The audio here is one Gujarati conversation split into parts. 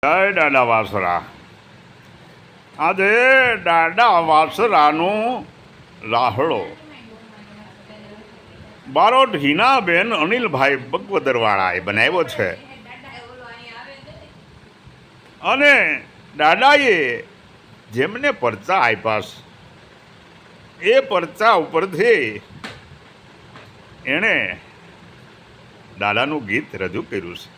જય દાદા વાસરા. આજે દાદા વાસરાનું રાહડો બારોટ હિનાબેન અનિલભાઈ બગવદરવાળાએ બનાવ્યો છે. અને દાદાએ જેમને પરચા આપ્યા એ પરચા ઉપરથી એણે દાદાનું ગીત રજૂ કર્યું છે.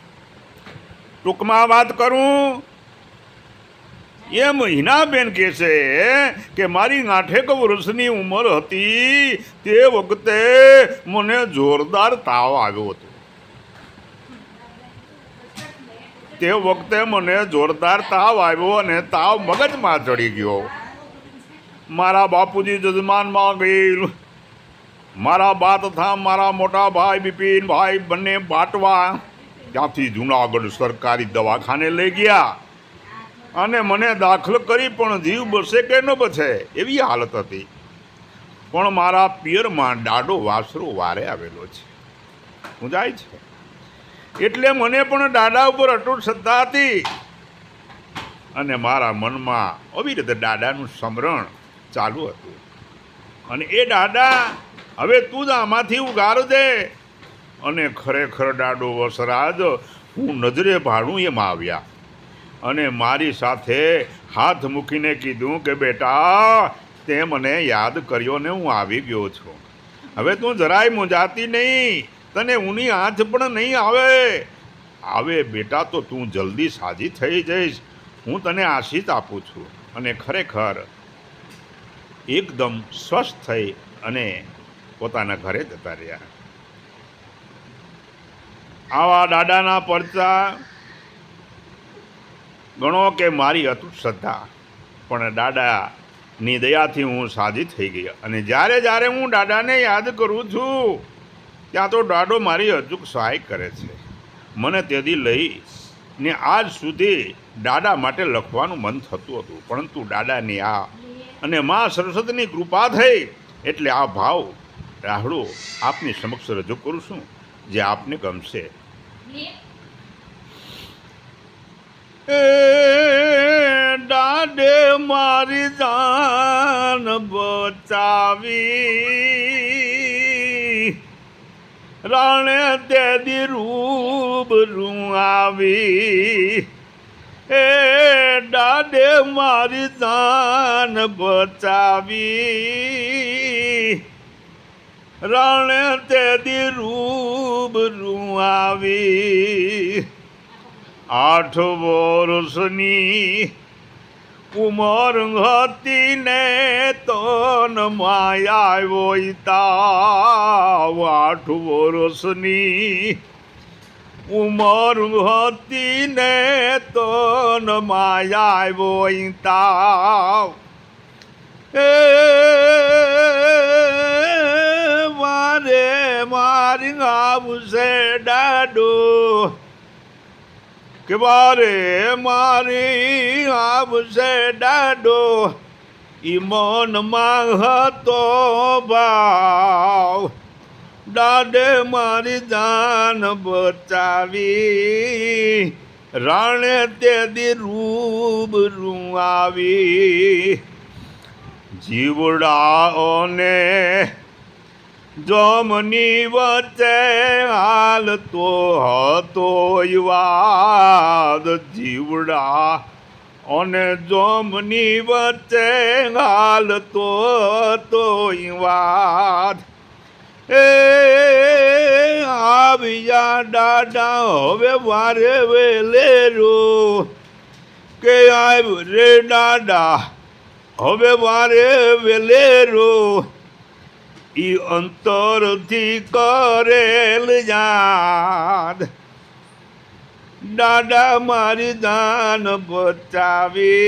ટૂંકમાં વાત કરું એમ હિનાબેન કહે છે કે મારી 8 વર્ષની ઉંમર હતી તે વખતે મને જોરદાર તાવ આવ્યો હતો. તે વખતે મને જોરદાર તાવ આવ્યો અને તાવ મગજમાં ચડી ગયો. મારા બાપુજી જજમાનમાં ગઈ. મારા બા તથા મારા મોટા ભાઈ બિપિનભાઈ બંને બાટવા ત્યાંથી જુનાગઢ સરકારી દવાખાને લઈ ગયા અને મને દાખલ કરી, પણ જીવ બસે કે ન બસે એવી હાલત હતી. પણ મારા પિયરમાં દાડો વાસરો વારે આવેલો છે, હું જાય છે એટલે મને પણ દાદા ઉપર અટૂટ શ્રદ્ધા હતી અને મારા મનમાં અવિરત દાદાનું સ્મરણ ચાલુ હતું. અને એ દાદા હવે તું જ આમાંથી ઉગારજે. અને ખરેખર દાડો વસરાજ હું નજરે ભાડું એમાં આવ્યા અને મારી સાથે હાથ મૂકીને કીધું કે બેટા તે મને યાદ કર્યો ને હું આવી ગયો છું. હવે તું જરાય મૂંઝાતી નહીં, તને ઊની આંચ પણ નહીં આવે બેટા તો તું જલ્દી સાજી થઈ જઈશ, હું તને આશીષ આપું છું. અને ખરેખર એકદમ સ્વસ્થ થઈ અને પોતાના ઘરે જતા રહ્યા. આવા દાદાના પરચા ગણો કે મારી અતૂટ શ્રદ્ધા, પણ દાદાની દયાથી હું સાજી થઈ ગઈ. અને જ્યારે જ્યારે હું દાદાને યાદ કરું છું ત્યાં તો દાદો મારી અચૂક સહાય કરે છે. મને તેથી લઈ ને આજ સુધી દાદા માટે લખવાનું મન થતું હતું, પરંતુ દાદાની આ અને મા સરસ્વતીની કૃપા થઈ એટલે આ ભાવ રાહડો આપની સમક્ષ રજૂ કરું છું, જે આપને ગમશે. એ દાદે મારી જાન બચાવી, રાણે તેદી રૂબરૂ આવી. એ દાદે મારી જાન બચાવી, રાણે તેદી રૂબરૂ આવી. 8 વર્ષની ઉંમર હતી ને તન માયા આવ્યો તાવ. 8 વર્ષની ઉંમર હતી ને તન માયા આવ્યો તાવ. એ મારે મારી આવશે દાડો, કે મારે મારી આવશે દાડો. ઈ મનમાં હતો ભાવ, દાડે મારી જાન બચાવી, રાણે તેદી રૂબરૂ આવી. જીવડાઓને જમની વચ્ચે હાલતો હતો વાત. જીવડા અને જમની વચ્ચે હાલતો હતો વાત. એ આવ્યા દાદા હવે વારે વેલેરો, કે આવ રે દાદા હવે વારે વેલેરો. ઈ અંતરથી કરેલ યાદ, દાદા મારી જાન બચાવી,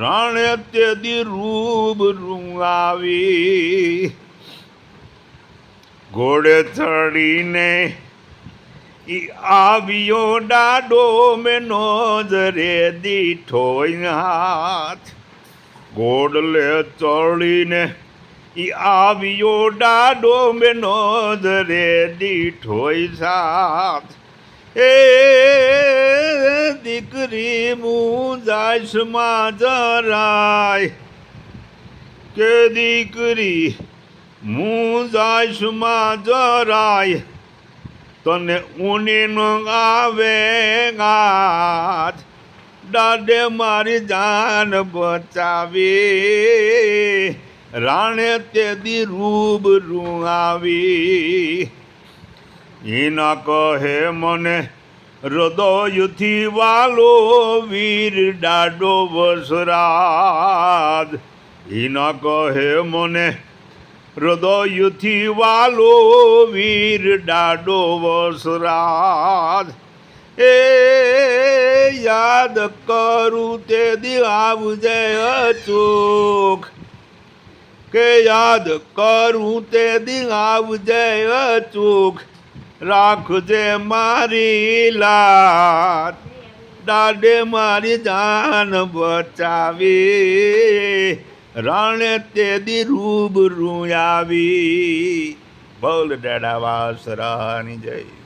રાણે તેદી રૂબરૂ આવી. ઘોડે ચડીને ઈ આવ્યો દાડો, મેં નજરે દીઠો હાથ. ઘોડલે ચડીને ઈ આવ્યો દાડો, મેં નજરે દીઠોય સાથ. એ દીકરી મુંજાશમાં જરાય કે દીકરી મુંજાશમાં જરાય તને ઊની ન આવે ગાત દાડે મારી જાન બચાવી રાણે તે દી રૂબરૂ આવી એના કહે મને હૃદયથી વાલો વીર ડાડો વસરાજ એના કહે મને હૃદયથી વાલો વીર ડાડો વસરાજ એ યાદ કરું તે દી આવજે અચૂક કે યાદ કરું તે દી આવજે અચૂક રાખજે મારી લાત દાડે મારી જાન બચાવી રાણે તે દી રૂબરૂ આવી બોલ દાડા વાસરાની જય